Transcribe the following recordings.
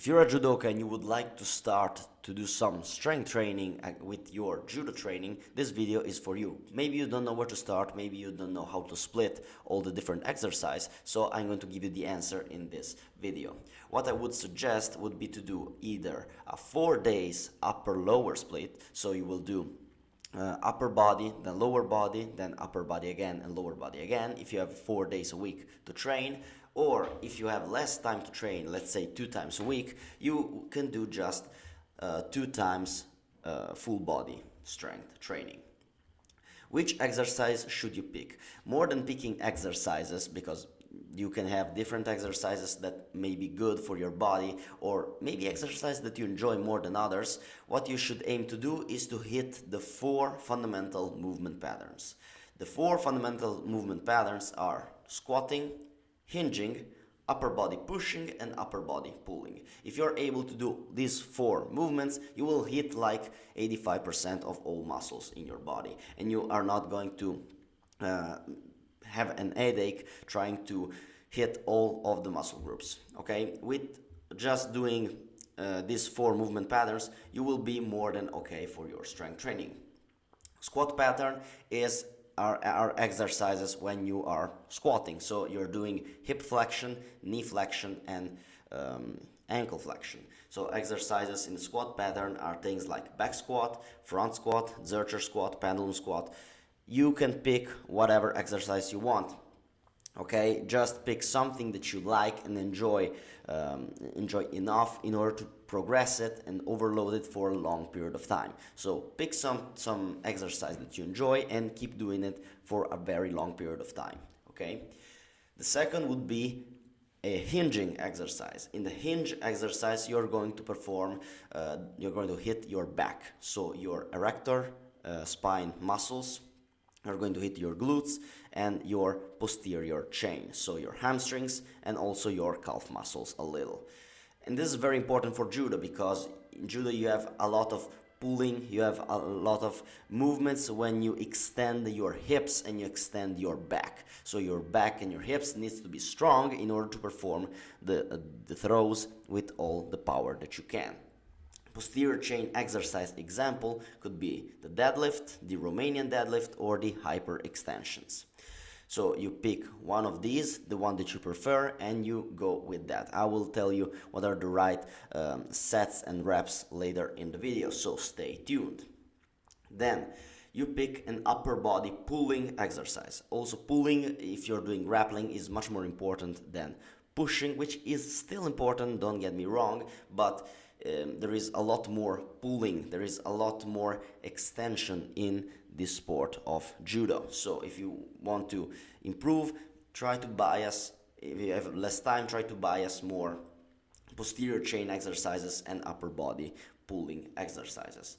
If you're a judoka and you would like to start to do some strength training with your judo training, this video is for you. Maybe you don't know where to start, maybe you don't know how to split all the different exercises, so I'm going to give you the answer in this video. What I would suggest would be to do either a 4 days upper-lower split, so you will do upper body, then lower body, then upper body again and lower body again if you have 4 days a week to train, or if you have less time to train, let's say 2 times a week, you can do just 2 times full body strength training. Which exercise should you pick? More than picking exercises, because you can have different exercises that may be good for your body, or maybe exercises that you enjoy more than others, what you should aim to do is to hit the 4 fundamental movement patterns. The 4 fundamental movement patterns are squatting, hinging, upper body pushing, and upper body pulling. If you're able to do these 4 movements, you will hit like 85% of all muscles in your body, and you are not going to have an headache trying to hit all of the muscle groups. Okay, with just doing these 4 movement patterns, you will be more than okay for your strength training. Squat pattern is our exercises when you are squatting, so you're doing hip flexion, knee flexion, and ankle flexion. So exercises in the squat pattern are things like back squat, front squat, zercher squat, pendulum squat. You can pick whatever exercise you want. Okay, just pick something that you like and enjoy enough in order to progress it and overload it for a long period of time. So pick some exercise that you enjoy and keep doing it for a very long period of time. Okay, the second would be a hinging exercise. In the hinge exercise, you're going to perform, you're going to hit your back, so your erector spine muscles are going to hit your glutes and your posterior chain, so your hamstrings and also your calf muscles a little. And this is very important for judo, because in judo you have a lot of pulling, you have a lot of movements when you extend your hips and you extend your back. So your back and your hips needs to be strong in order to perform the throws with all the power that you can. Posterior chain exercise example could be the deadlift, the Romanian deadlift, or the hyperextensions. So you pick one of these, the one that you prefer, and you go with that. I will tell you what are the right sets and reps later in the video, so stay tuned. Then you pick an upper body pulling exercise. Also, pulling, if you're doing grappling, is much more important than pushing, which is still important, don't get me wrong, but there is a lot more pulling, there is a lot more extension in this sport of judo. So if you want to improve, try to bias, if you have less time, try to bias more posterior chain exercises and upper body pulling exercises.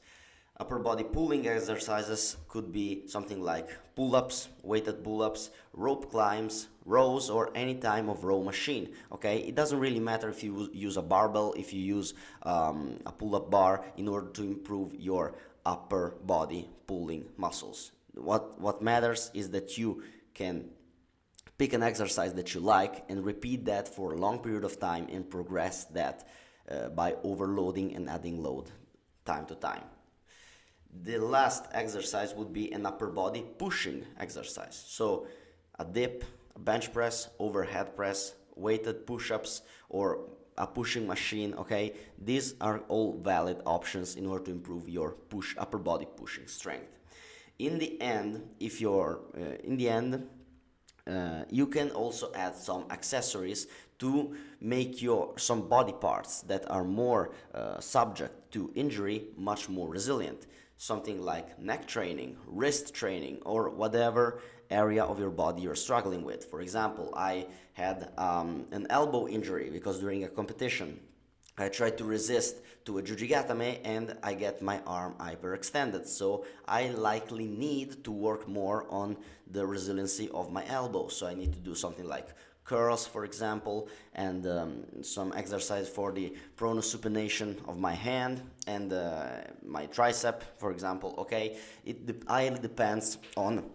Upper body pulling exercises could be something like pull-ups, weighted pull-ups, rope climbs, rows, or any type of row machine. Okay, it doesn't really matter if you use a barbell, if you use a pull-up bar, in order to improve your upper body pulling muscles. What matters is that you can pick an exercise that you like and repeat that for a long period of time and progress that by overloading and adding load time to time. The last exercise would be an upper body pushing exercise. So a dip, a bench press, overhead press, weighted push-ups, or a pushing machine. Okay, these are all valid options in order to improve your upper body pushing strength. In the end, if you're you can also add some accessories to make some body parts that are more subject to injury much more resilient. Something like neck training, wrist training, or whatever area of your body you're struggling with. For example, I had an elbow injury because during a competition I tried to resist to a jujigatame and I get my arm hyperextended. So I likely need to work more on the resiliency of my elbow. So I need to do something like curls, for example, and some exercise for the pronosupination of my hand and my tricep, for example. Okay, it highly depends on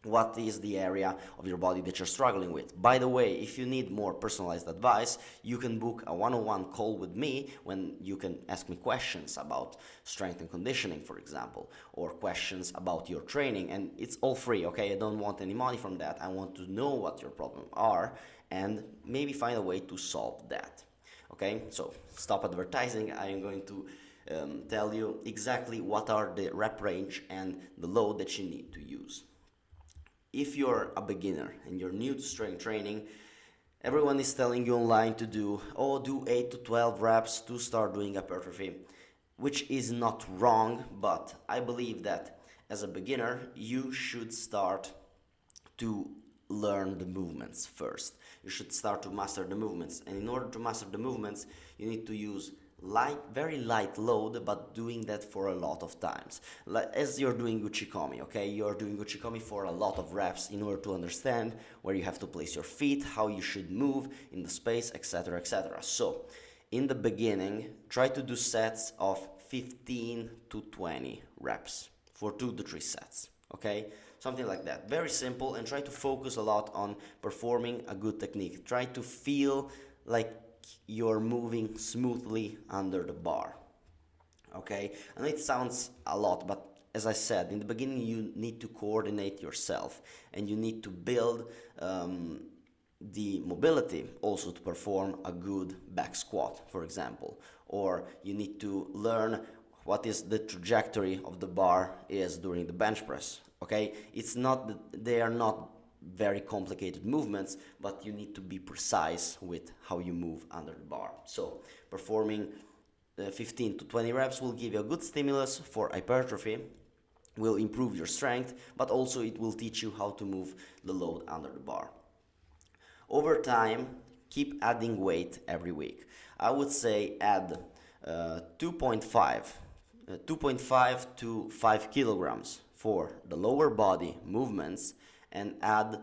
what is the area of your body that you're struggling with. By the way, if you need more personalized advice, you can book a one-on-one call with me when you can ask me questions about strength and conditioning, for example, or questions about your training, and it's all free, okay? I don't want any money from that. I want to know what your problems are and maybe find a way to solve that, okay? So stop advertising. I am going to tell you exactly what are the rep range and the load that you need to use. If you're a beginner and you're new to strength training, everyone is telling you online to do 8 to 12 reps to start doing hypertrophy, which is not wrong, but I believe that as a beginner, you should start to learn the movements first. You should start to master the movements, and in order to master the movements, you need to use very light load, but doing that for a lot of times. As you're doing uchikomi, okay? You're doing uchikomi for a lot of reps in order to understand where you have to place your feet, how you should move in the space, etc., etc. So, in the beginning, try to do sets of 15 to 20 reps for 2 to 3 sets, okay? Something like that. Very simple, and try to focus a lot on performing a good technique. Try to feel like you're moving smoothly under the bar, okay? And it sounds a lot, but as I said, in the beginning you need to coordinate yourself, and you need to build the mobility also to perform a good back squat, for example, or you need to learn what is the trajectory of the bar is during the bench press, okay? They are not very complicated movements, but you need to be precise with how you move under the bar. So performing 15 to 20 reps will give you a good stimulus for hypertrophy, will improve your strength, but also it will teach you how to move the load under the bar. Over time, keep adding weight every week. I would say add 2.5 to 5 kilograms for the lower body movements, and add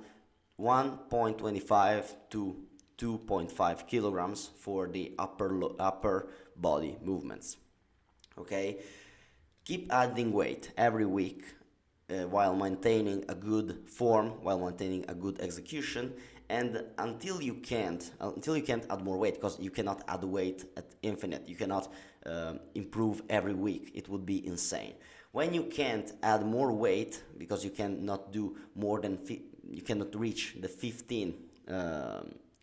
1.25 to 2.5 kilograms for the upper body movements. Okay? Keep adding weight every week while maintaining a good form, while maintaining a good execution, and until you can't add more weight, because you cannot add weight at infinite. You cannot improve every week. It would be insane. When you can't add more weight because you cannot do more than you cannot reach the 15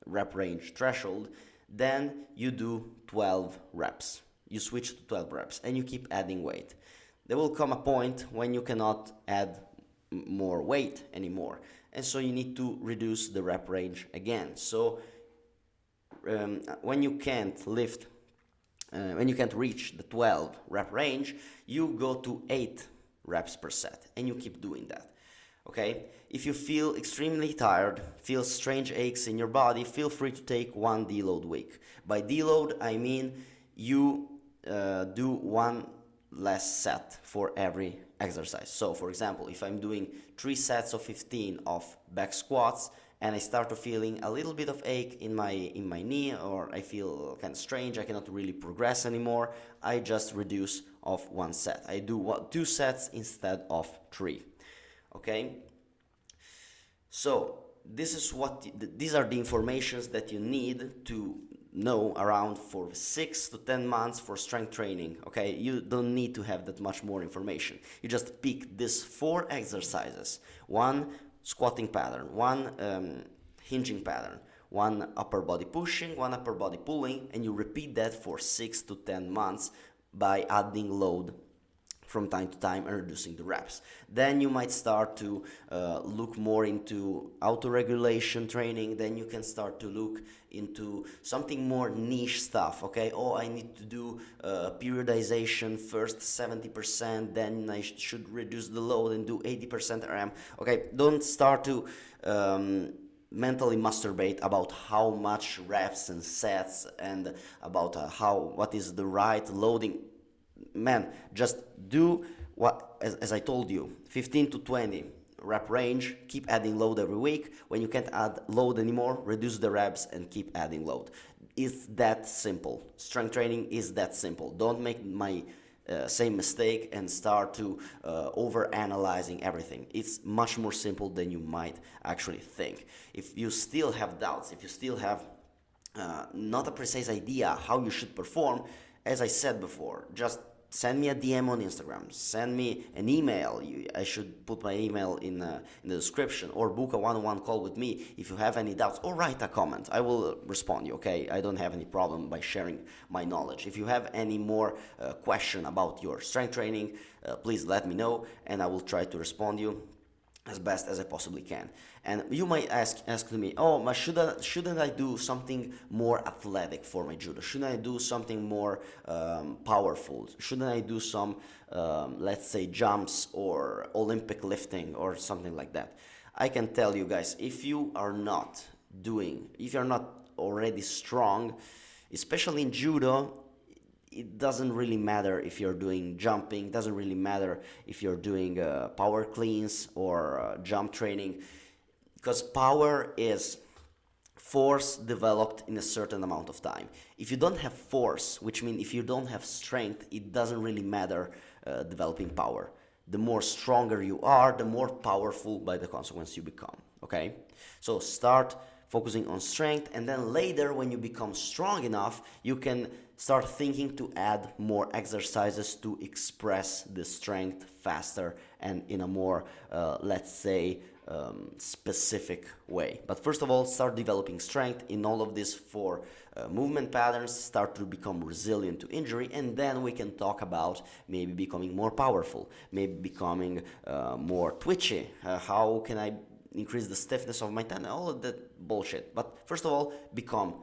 rep range threshold, then you do 12 reps. You switch to 12 reps and you keep adding weight. There will come a point when you cannot add more weight anymore, and so you need to reduce the rep range again. So when you can't lift when you can't reach the 12 rep range, you go to 8 reps per set, and you keep doing that, okay? If you feel extremely tired, feel strange aches in your body, feel free to take one deload week. By deload, I mean you do one less set for every exercise. So, for example, if I'm doing 3 sets of 15 of back squats, and I start to feeling a little bit of ache in my knee, or I feel kind of strange, I cannot really progress anymore, I just reduce of 1 set. I do 2 sets instead of 3. Okay? So these are the informations that you need to know around for 6 to 10 months for strength training. Okay, you don't need to have that much more information. You just pick these 4 exercises: 1 squatting pattern, 1 hinging pattern, 1 upper body pushing, 1 upper body pulling, and you repeat that for 6 to 10 months by adding load from time to time and reducing the reps. Then you might start to look more into auto-regulation training. Then you can start to look into something more niche stuff, okay? Oh, I need to do periodization first 70%, then I should reduce the load and do 80% RM. Okay, don't start to mentally masturbate about how much reps and sets and about what is the right loading. Man, just do what, as I told you, 15 to 20 rep range, keep adding load every week. When you can't add load anymore, reduce the reps and keep adding load. It's that simple. Strength training is that simple. Don't make my same mistake and start to over analyzing everything. It's much more simple than you might actually think. If you still have doubts, if you still have not a precise idea how you should perform, as I said before, just send me a DM on Instagram, send me an email. I should put my email in the description, or book a one-on-one call with me if you have any doubts, or write a comment. I will respond you, okay? I don't have any problem by sharing my knowledge. If you have any more question about your strength training, please let me know, and I will try to respond you as best as I possibly can. And you might ask to me, oh, but shouldn't I do something more athletic for my judo? Shouldn't I do something more powerful? Shouldn't I do some, let's say, jumps or Olympic lifting or something like that? I can tell you guys, if you're not already strong, especially in judo, it doesn't really matter if you're doing jumping, doesn't really matter if you're doing power cleans or jump training, because power is force developed in a certain amount of time. If you don't have force, which means if you don't have strength, it doesn't really matter developing power. The more stronger you are, the more powerful by the consequence you become, okay? So start focusing on strength, and then later when you become strong enough, you can start thinking to add more exercises to express the strength faster and in a more, let's say, specific way. But first of all, start developing strength in all of these four movement patterns, start to become resilient to injury, and then we can talk about maybe becoming more powerful, maybe becoming more twitchy. How can I increase the stiffness of my tendon, all of that bullshit. But first of all, become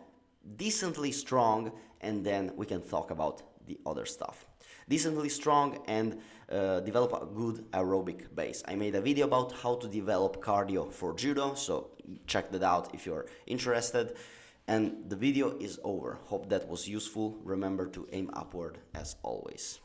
decently strong, and then we can talk about the other stuff. Decently strong and develop a good aerobic base. I made a video about how to develop cardio for judo, so check that out if you're interested. And the video is over. Hope that was useful. Remember to aim upward as always.